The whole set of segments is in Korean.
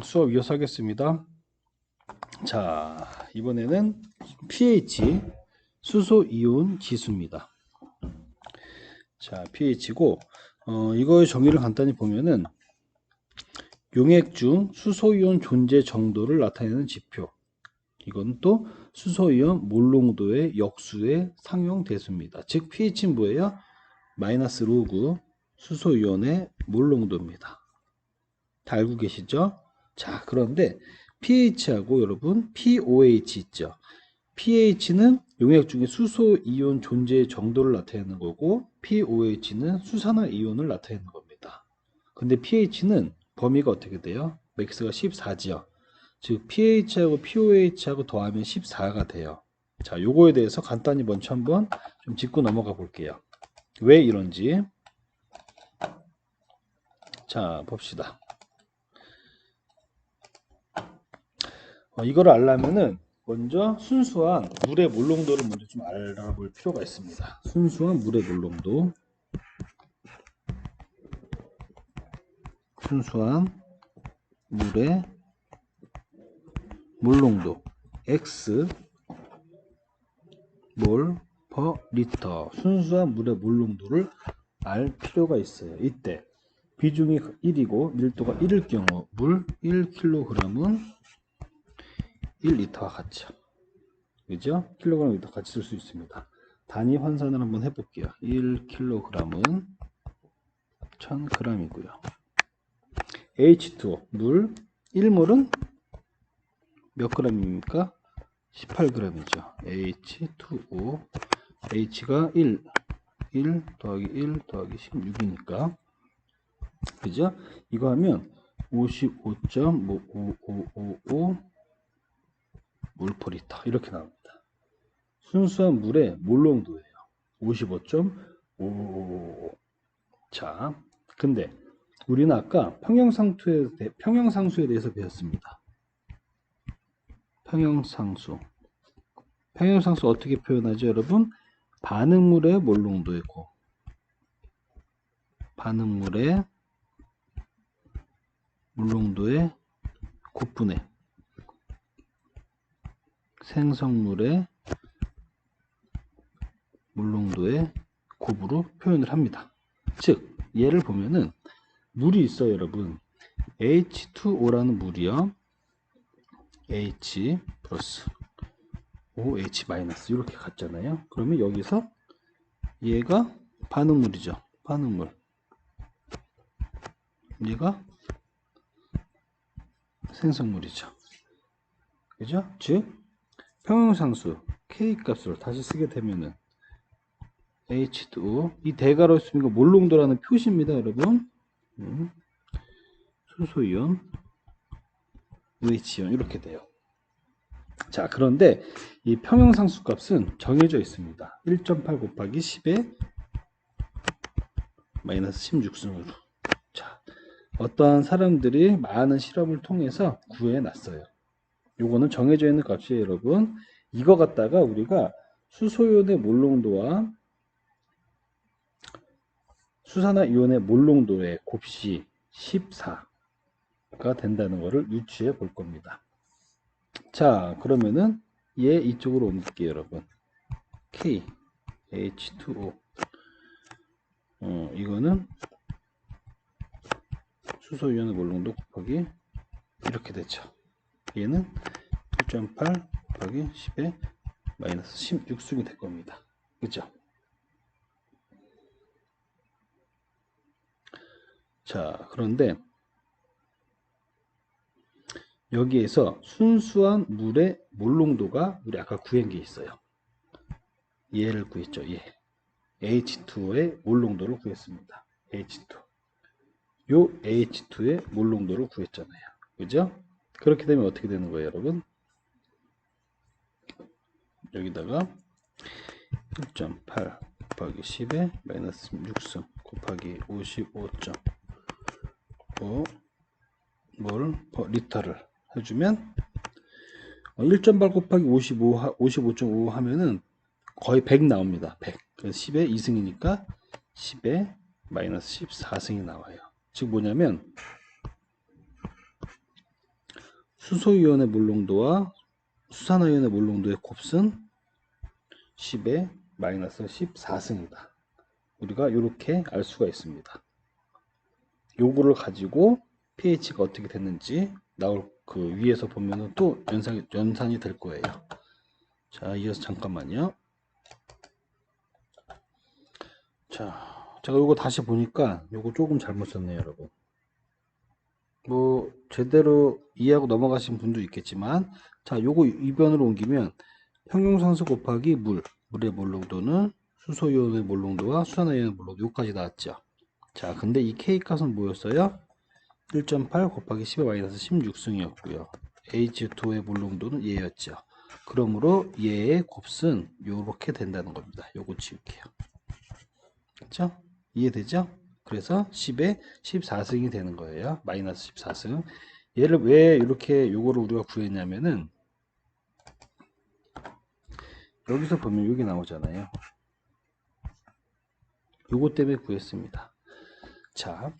수업 이어서 하겠습니다. 자, 이번에는 pH 수소 이온 지수입니다. 자, pH고 이거의 정의를 간단히 보면은 용액 중 수소 이온 존재 정도를 나타내는 지표. 이건 또 수소 이온 몰농도의 역수의 상용 대수입니다. 즉 pH는 뭐예요? 마이너스 로그 수소 이온의 몰농도입니다. 다 알고 계시죠? 자, 그런데 pH하고 여러분 pOH 있죠. pH는 용액 중에 수소 이온 존재 정도를 나타내는 거고 pOH는 수산화 이온을 나타내는 겁니다. 근데 pH는 범위가 어떻게 돼요? 맥스가 14지요. 즉 pH하고 pOH하고 더하면 14가 돼요. 자, 요거에 대해서 간단히 먼저 한번 좀 짚고 넘어가 볼게요. 왜 이런지. 자, 봅시다. 이거를 알려면은 먼저 순수한 물의 몰농도를 먼저 좀 알아볼 필요가 있습니다. 순수한 물의 몰농도. 순수한 물의 몰농도 X 몰 퍼 리터. 순수한 물의 몰농도를 알 필요가 있어요. 이때 비중이 1이고 밀도가 1일 경우 물 1kg은 1리터와 같죠. 그죠? 킬로그램 리터 같이 쓸 수 있습니다. 단위 환산을 한번 해볼게요. 1kg은 1000g이고요. H2O 물 1몰은 몇 g입니까? 18g이죠. H2O H가 1 더하기 1 더하기 16이니까 그죠? 이거 하면 55.5555 몰포리터 이렇게 나옵니다. 순수한 물의 몰농도예요. 55.55. 자, 근데 우리는 아까 평형상수에 대해서 배웠습니다. 평형상수 어떻게 표현하죠, 여러분? 반응물의 몰농도의 곱. 반응물의 몰농도의 곱분의 생성물의 몰농도의 곱으로 표현을 합니다. 즉 얘를 보면은 물이 있어요, 여러분. H2O라는 물이요. H 플러스 OH 마이너스 이렇게 같잖아요. 그러면 여기서 얘가 반응물이죠. 반응물. 얘가 생성물이죠. 그죠? 즉 평형상수 K 값을 다시 쓰게 되면은 H2O 이 대괄호 있으니까 몰농도라는 표시입니다, 여러분. 수소이온, OH이온 이렇게 돼요. 자, 그런데 이 평형상수 값은 정해져 있습니다. 1.8 곱하기 10의 마이너스 16승으로. 자, 어떠한 사람들이 많은 실험을 통해서 구해놨어요. 요거는 정해져 있는 값이에요, 여러분. 이거 갖다가 우리가 수소이온의 몰농도와 수산화 이온의 몰농도의 곱시 14가 된다는 것을 유추해 볼 겁니다. 자, 그러면은 얘 이쪽으로 옮길게요, 여러분. K H2O 이거는 수소이온의 몰농도 곱하기 이렇게 되죠. 얘는 1.8 곱하기 10의 마이너스 16승이 될 겁니다. 그죠? 자, 그런데 여기에서 순수한 물의 몰농도가 우리 아까 구한 게 있어요. 얘를 구했죠. 얘. H2O의 몰농도를 구했습니다. H2. 요 H2의 몰농도를 구했잖아요. 그죠? 그렇게 되면 어떻게 되는 거예요, 여러분? 여기다가 1.8 곱하기 10의 마이너스 16승 곱하기 55.5 몰 퍼 리터를 해주면 1.8 곱하기 55.5 하면은 거의 100 나옵니다. 100. 그래서 10의 2승이니까 10의 마이너스 14승이 나와요. 즉 뭐냐면 수소이온의 몰농도와 수산화이온의 몰농도의 곱은 10의 마이너스 14승이다. 우리가 이렇게 알 수가 있습니다. 요거를 가지고 pH가 어떻게 됐는지 나올 그 위에서 보면은 또 연산이 될 거예요. 자, 이어서 잠깐만요. 자, 제가 요거 다시 보니까 요거 조금 잘못 썼네요, 여러분. 뭐 제대로 이해하고 넘어가신 분도 있겠지만, 자, 요거 이변으로 옮기면 평균산소 곱하기 물의 몰농도는 수소이온의 몰농도와 수산화이온의 몰농도 요까지 나왔죠. 자, 근데 이 K값은 뭐였어요? 1.8 곱하기 10의 마이너스 16승이었고요. H2의 몰농도는 얘였죠. 그러므로 얘의 곱은 요렇게 된다는 겁니다. 요거 지울게요. 그렇죠? 이해되죠? 그래서 10에 14승이 되는 거예요. 마이너스 14승. 얘를 왜 이렇게 요거를 우리가 구했냐면은 여기서 보면 여기 나오잖아요. 요거 때문에 구했습니다. 자,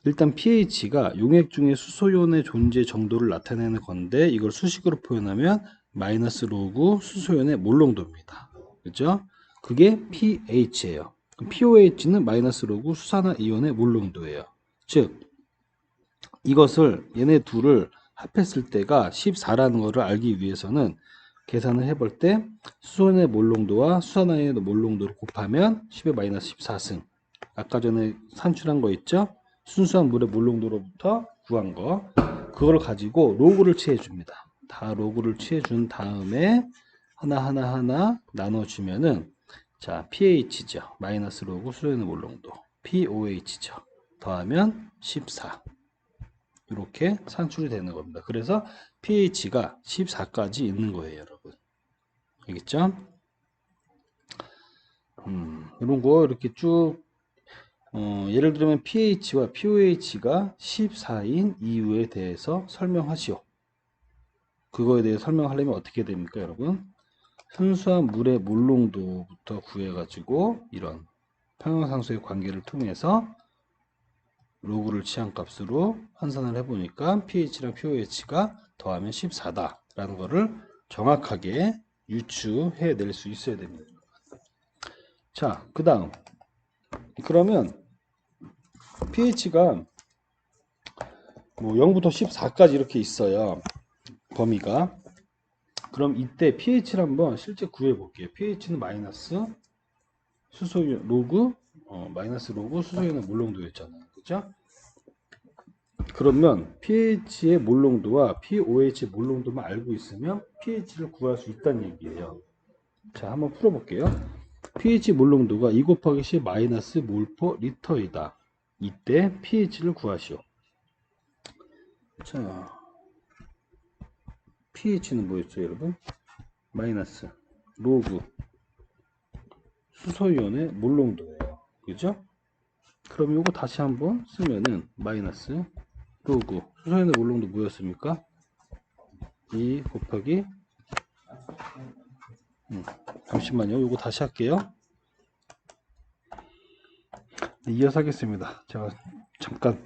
일단 pH가 용액 중에 수소이온의 존재 정도를 나타내는 건데 이걸 수식으로 표현하면 마이너스 로그 수소이온의 몰농도입니다. 그죠? 그게 pH예요. pOH는 마이너스 로그 수산화이온의 몰농도예요. 즉 이것을 얘네 둘을 합했을 때가 14라는 것을 알기 위해서는 계산을 해볼 때 수소이온의 몰농도와 수산화이온의 몰농도를 곱하면 10의 마이너스 14승. 아까 전에 산출한 거 있죠? 순수한 물의 몰농도로부터 구한 거, 그걸 가지고 로그를 취해 줍니다. 다 로그를 취해 준 다음에 하나 나눠주면은, 자, pH죠. 마이너스 로그 수소이온의 몰농도, pOH죠. 더하면 14. 이렇게 산출이 되는 겁니다. 그래서 pH가 14까지 있는 거예요, 여러분. 알겠죠? 이런 거 이렇게 쭉 예를 들면 pH와 pOH가 14인 이유에 대해서 설명하시오. 그거에 대해 설명하려면 어떻게 됩니까, 여러분? 순수한 물의 몰농도부터 구해가지고 이런 평형상수의 관계를 통해서 로그를 취한 값으로 환산을 해보니까 pH랑 pOH가 더하면 14다 라는 거를 정확하게 유추해낼 수 있어야 됩니다. 자, 그 다음 그러면 pH가 뭐 0부터 14까지 이렇게 있어요. 범위가. 그럼 이때 pH를 한번 실제 구해 볼게요. pH는 마이너스 수소이온 로그 마이너스 로그 수소이온의 몰농도였잖아요. 그죠? 그러면 pH의 몰농도와 pOH의 몰농도만 알고 있으면 pH를 구할 수 있다는 얘기예요. 자, 한번 풀어 볼게요. pH 몰농도가 2 곱하기 10 마이너스 몰퍼 리터이다. 이때 pH를 구하시오. 자, pH는 뭐였죠, 여러분? 마이너스 로그 수소이온의 몰농도예요. 그죠? 그럼 이거 다시 한번 쓰면은 마이너스 로그 수소이온의 몰농도 뭐였습니까? 2 곱하기 잠시만요. 이거 다시 할게요. 이어서 하겠습니다. 제가 잠깐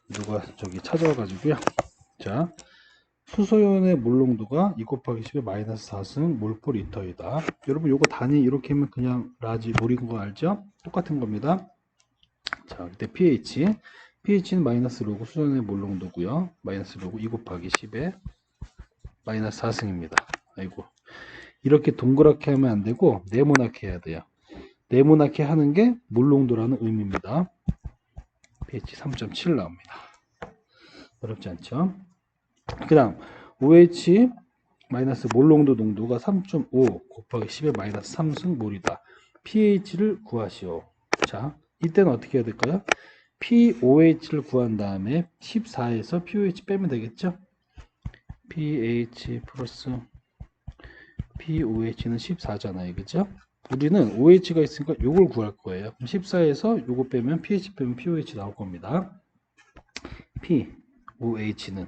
누가 저기 찾아와 가지고요. 자, 수소이온의 몰농도가 2 곱하기 10의 마이너스 4승 몰포 리터이다. 여러분 요거 단위 이렇게 하면 그냥 라지 몰인 거 알죠? 똑같은 겁니다. 자, 그때 pH는 마이너스 로그 수소이온의 몰농도고요. 마이너스 로그 2 곱하기 10의 마이너스 4승입니다. 아이고, 이렇게 동그랗게 하면 안 되고 네모나게 해야 돼요. 네모나게 하는 게 몰농도라는 의미입니다. pH 3.7 나옵니다. 어렵지 않죠? 그 다음 OH 마이너스 몰농도 농도가 3.5 곱하기 10의 마이너스 3승 몰이다. pH를 구하시오. 자, 이때는 어떻게 해야 될까요? pOH를 구한 다음에 14에서 pOH 빼면 되겠죠? pH 플러스 pOH는 14잖아요. 그죠? 우리는 OH가 있으니까 요걸 구할 거예요. 그럼 14에서 요거 빼면 pH 빼면 pOH 나올 겁니다. pOH는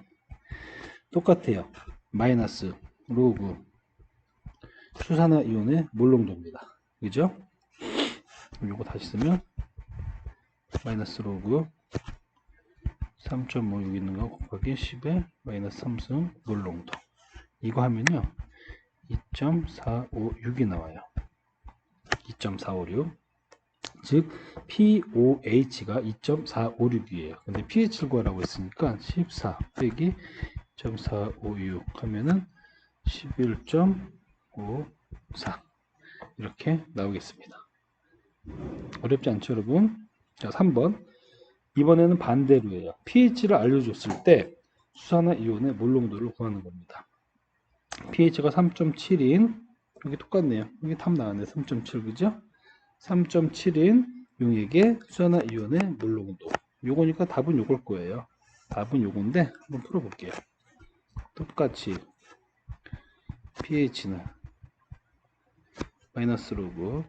똑같아요. 마이너스 로그 수산화이온의 몰농도입니다. 그죠? 요거 다시 쓰면 마이너스 로그 3.5 여기 있는 거 곱하기 10의 마이너스 3승 몰 농도. 이거 하면요 2.456이 나와요. 2.456. 즉 pOH가 2.456이에요. 근데 pH를 구하라고 했으니까 14 빼기 2.456 하면은 11.54 이렇게 나오겠습니다. 어렵지 않죠 여러분? 자 3번. 이번에는 반대로예요. pH를 알려줬을 때 수산화 이온의 몰 농도를 구하는 겁니다. pH가 3.7인 여기 똑같네요. 여기 탑 나왔네. 3.7 그죠? 3.7인 용액의 수산화 이온의 몰 농도. 요거니까 답은 요걸 거예요. 답은 요건데 한번 풀어볼게요. 똑같이 pH는 마이너스 로그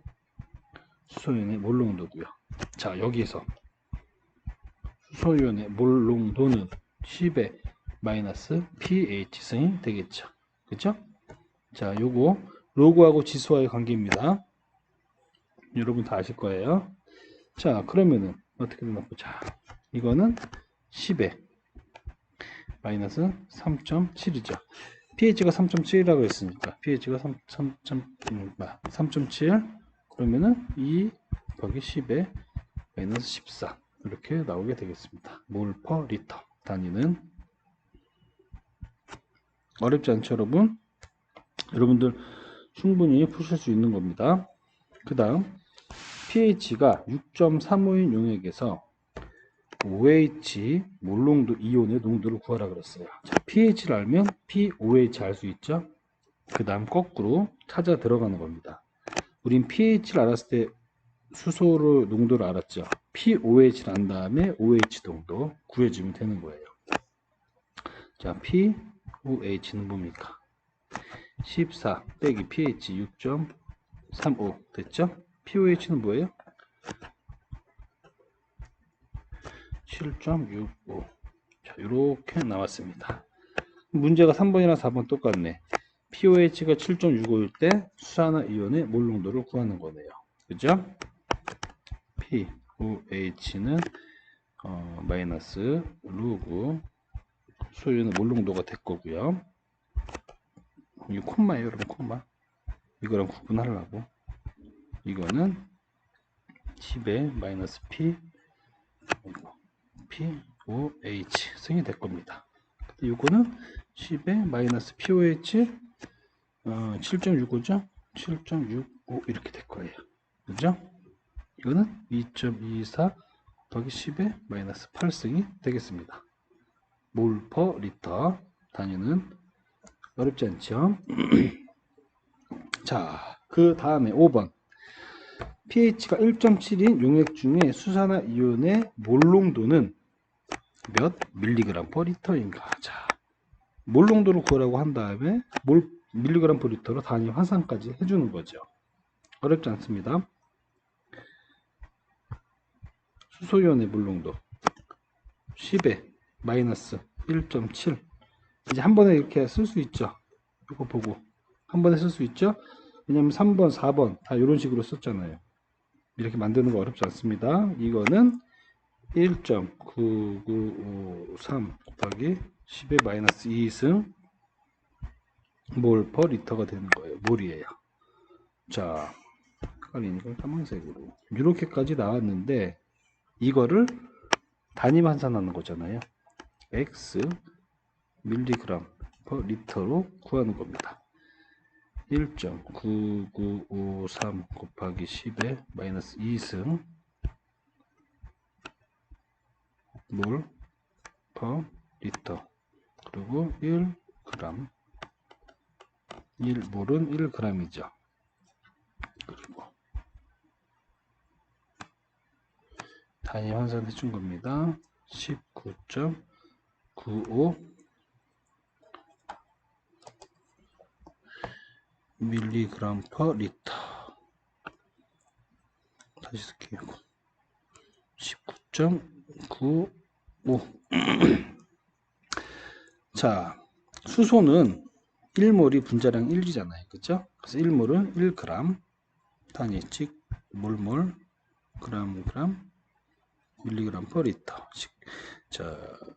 수소이온의 몰 농도고요. 자 여기서 수소이온의 몰 농도는 10의 마이너스 pH승이 되겠죠. 그죠? 자 요거 로그하고 지수와의 관계입니다. 여러분 다 아실 거예요. 자 그러면은 어떻게 되나 보자. 이거는 10의 마이너스 3.7이죠. pH가 3.7이라고 했으니까 pH가 3.7 그러면은 2 곱하기 10의 마이너스 14 이렇게 나오게 되겠습니다. 몰 퍼 리터 단위는. 어렵지 않죠 여러분? 여러분들 충분히 푸실 수 있는 겁니다. 그 다음 pH가 6.35인 용액에서 OH 몰 농도 이온의 농도를 구하라 그랬어요. 자, pH를 알면 pOH 알 수 있죠? 그 다음 거꾸로 찾아 들어가는 겁니다. 우린 pH를 알았을 때 수소의 농도를 알았죠. pOH를 안 다음에 OH 농도 구해주면 되는 거예요. 자, pOH는 뭡니까? 14 빼기 pH 6.35 됐죠? pOH는 뭐예요? 7.65. 자, 이렇게 나왔습니다. 문제가 3번이랑 4번 똑같네. pOH가 7.65일 때 수산화 이온의 몰 농도를 구하는 거네요. 그죠? pOH는 마이너스 로그 수소이온의 몰 농도가 될 거고요. 이 콤마예요, 여러분 콤마. 이거랑 구분하려고. 이거는 10의 마이너스 pOH 승이 될 겁니다. 이거는 10의 마이너스 pOH 7.65죠? 7.65 이렇게 될 거예요. 그죠? 이거는 2.24 더하기 10의 마이너스 8승이 되겠습니다. 몰 퍼 리터 단위는 어렵지 않죠? 자, 그 다음에 5번. pH가 1.7인 용액 중에 수산화 이온의 몰 농도는 몇 밀리그램 퍼 리터인가? 자, 몰 농도를 구하라고 한 다음에 밀리그램 퍼 리터로 단위 환산까지 해주는 거죠. 어렵지 않습니다. 수소이온의 몰 농도 10의 마이너스 1.7 이제 한 번에 이렇게 쓸 수 있죠. 이거 보고 한 번에 쓸 수 있죠. 왜냐면 3번, 4번 다 이런 식으로 썼잖아요. 이렇게 만드는 거 어렵지 않습니다. 이거는 1.9953 곱하기 10의 마이너스 2승 몰 퍼 리터가 되는 거예요. 몰이에요. 자, 헷갈리니까 까만색으로 이렇게까지 나왔는데 이거를 단위 환산하는 거잖아요. x 밀리그램 퍼 리터로 구하는 겁니다. 1.9953 곱하기 10의 마이너스 2승 몰 퍼 리터 그리고 1g 1몰은 1g이죠. 그리고 단위 환산해 준 겁니다. 19.95 밀리그램 퍼 리터. 다시 쓸게요. 19.95 자, 수소는 1몰이 분자량 1이잖아요. 그쵸? 그래서 1몰은 1g 단위 즉 몰몰 그램 밀리그램 퍼 리터. 자,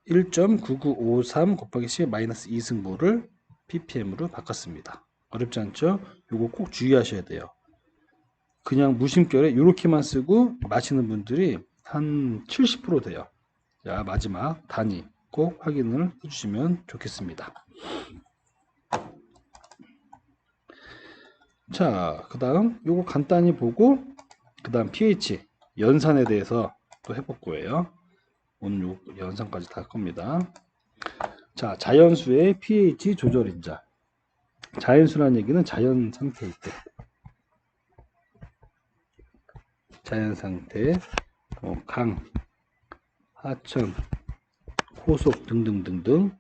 1.9953 곱하기 10 마이너스 2승모를 ppm으로 바꿨습니다. 어렵지 않죠? 요거 꼭 주의하셔야 돼요. 그냥 무심결에 이렇게만 쓰고 마시는 분들이 한 70% 돼요. 자, 마지막 단위 꼭 확인을 해주시면 좋겠습니다. 자, 그 다음 요거 간단히 보고 그 다음 pH 연산에 대해서 또 해볼 거예요. 오늘 요 연산까지 다 할 겁니다. 자, 자연수의 pH 조절인자. 자연수란 얘기는 자연 상태일 때, 자연 상태, 강, 하천, 호속 등등등등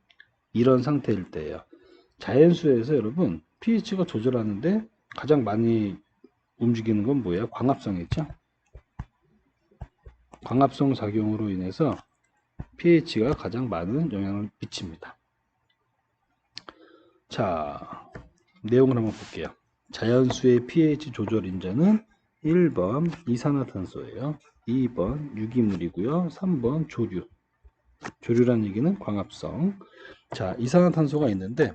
이런 상태일 때예요. 자연수에서 여러분 pH가 조절하는데 가장 많이 움직이는 건 뭐예요? 광합성이죠. 광합성 작용으로 인해서 pH가 가장 많은 영향을 미칩니다. 자, 내용을 한번 볼게요. 자연수의 pH 조절 인자는 1번 이산화탄소예요. 2번 유기물이고요. 3번 조류. 조류란 얘기는 광합성. 자, 이산화탄소가 있는데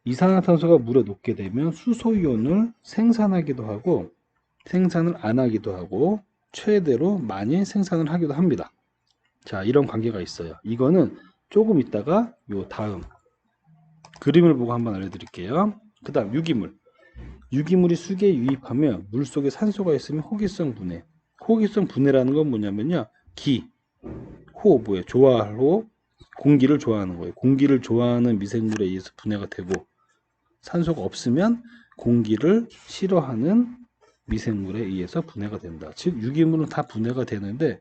이산화탄소가 물에 녹게 되면 수소이온을 생산하기도 하고 생산을 안 하기도 하고 최대로 많이 생산을 하기도 합니다. 자, 이런 관계가 있어요. 이거는 조금 있다가 요 다음 그림을 보고 한번 알려드릴게요. 그 다음 유기물. 유기물이 수계에 유입하면 물속에 산소가 있으면 호기성 분해. 호기성 분해라는 건 뭐냐면요. 뭐예요? 좋아할 호, 공기를 좋아하는 거예요. 공기를 좋아하는 미생물에 의해서 분해가 되고 산소가 없으면 공기를 싫어하는 미생물에 의해서 분해가 된다. 즉 유기물은 다 분해가 되는데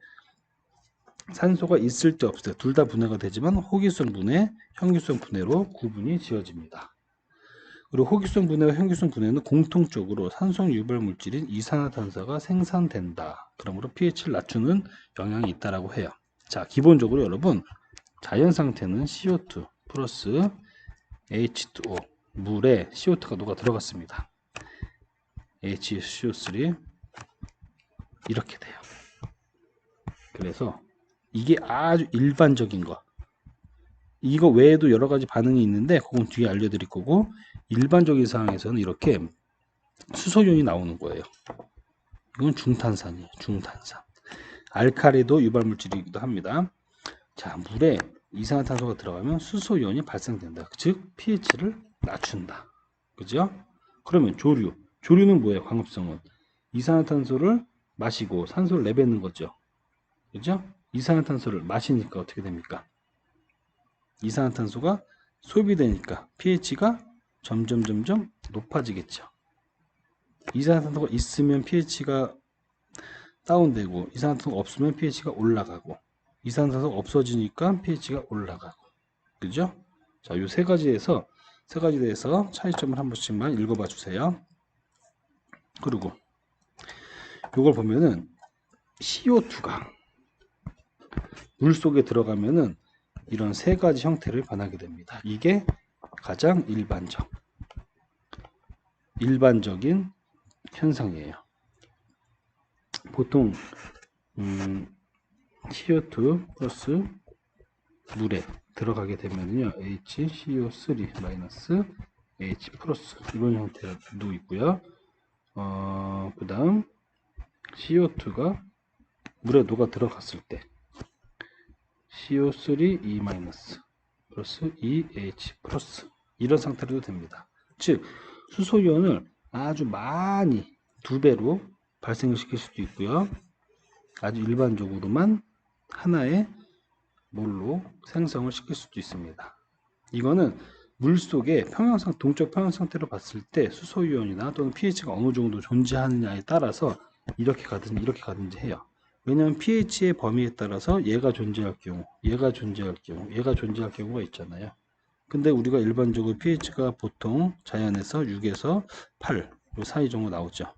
산소가 있을 때 없을 때 둘 다 분해가 되지만 호기성 분해, 현기성 분해로 구분이 지어집니다. 그리고 호기성 분해와 현기성 분해는 공통적으로 산성 유발 물질인 이산화탄소가 생산된다. 그러므로 pH를 낮추는 영향이 있다라고 해요. 자, 기본적으로 여러분 자연 상태는 CO2 플러스 H2O 물에 CO2가 녹아 들어갔습니다. HCO3 이렇게 돼요. 그래서 이게 아주 일반적인 거. 이거 외에도 여러 가지 반응이 있는데 그건 뒤에 알려드릴 거고 일반적인 상황에서는 이렇게 수소이온이 나오는 거예요. 이건 중탄산이에요. 중탄산. 알칼리도 유발물질이기도 합니다. 자, 물에 이산화탄소가 들어가면 수소이온이 발생된다. 즉 pH를 낮춘다. 그죠? 그러면 조류. 조류는 뭐예요? 광합성은 이산화탄소를 마시고 산소를 내뱉는 거죠. 그죠? 이산화탄소를 마시니까 어떻게 됩니까? 이산화탄소가 소비되니까 pH가 점점 높아지겠죠. 이산화탄소가 있으면 pH가 다운되고 이산화탄소가 없으면 pH가 올라가고 이산화탄소가 없어지니까 pH가 올라가고 그죠? 자, 요 세 가지에서 대해서 차이점을 한 번씩만 읽어봐 주세요. 그리고 요걸 보면은 CO2가 물 속에 들어가면은 이런 세 가지 형태를 변하게 됩니다. 이게 가장 일반적인 현상이에요. 보통 CO2 플러스 물에 들어가게 되면요 HCO3 마이너스 H 플러스 이런 형태도 있고요. 그 다음 CO2가 물에 녹아 들어갔을 때 CO3 E 마이너스 플러스 EH 플러스 이런 상태로도 됩니다. 즉 수소이온을 아주 많이 2배로 발생을 시킬 수도 있고요. 아주 일반적으로만 하나의 몰로 생성을 시킬 수도 있습니다. 이거는 물속의 동적 평형 상태로 봤을 때 수소이온이나 또는 pH가 어느 정도 존재하느냐에 따라서 이렇게 가든지 해요. 왜냐하면 pH의 범위에 따라서 얘가 존재할 경우, 얘가 존재할 경우가 있잖아요. 근데 우리가 일반적으로 pH가 보통 자연에서 6에서 8 사이 정도 나오죠.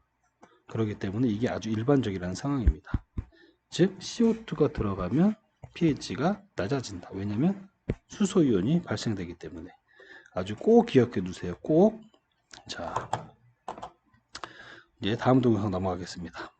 그렇기 때문에 이게 아주 일반적이라는 상황입니다. 즉 CO2가 들어가면 pH가 낮아진다. 왜냐하면 수소이온이 발생되기 때문에. 아주 꼭 기억해 두세요. 꼭. 자, 이제 다음 동영상 넘어가겠습니다.